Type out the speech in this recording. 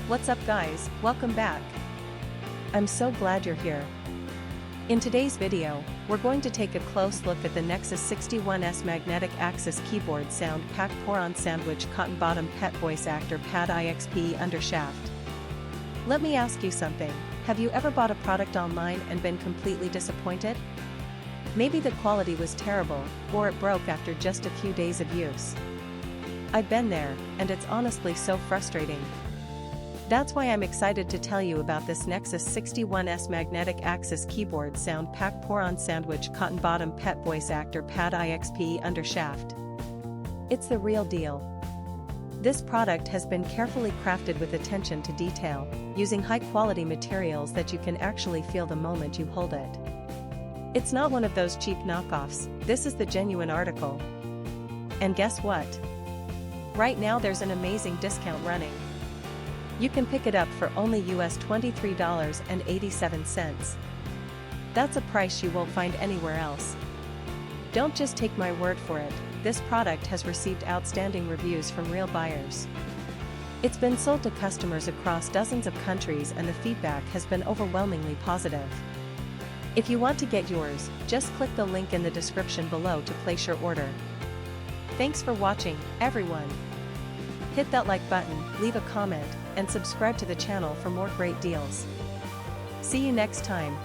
What's up guys, welcome back. I'm so glad you're here. In today's video, we're going to take a close look at the Nexus61S magnetic access keyboard sound pack PORON sandwich cotton bottom pet voice actor pad IXPE Undershaft. Let me ask you something, have you ever bought a product online and been completely disappointed? Maybe the quality was terrible, or it broke after just a few days of use. I've been there, and it's honestly so frustrating. That's why I'm excited to tell you about this Nexus61S magnetic access keyboard sound pack PORON sandwich cotton bottom pet voice actor pad IXPE Undershaft. It's the real deal. This product has been carefully crafted with attention to detail, using high-quality materials that you can actually feel the moment you hold it. It's not one of those cheap knockoffs, this is the genuine article. And guess what? Right now there's an amazing discount running. You can pick it up for only US $23.87. That's a price you won't find anywhere else. Don't just take my word for it, this product has received outstanding reviews from real buyers. It's been sold to customers across dozens of countries and the feedback has been overwhelmingly positive. If you want to get yours, just click the link in the description below to place your order. Thanks for watching, everyone. Hit that like button, leave a comment, and subscribe to the channel for more great deals. See you next time.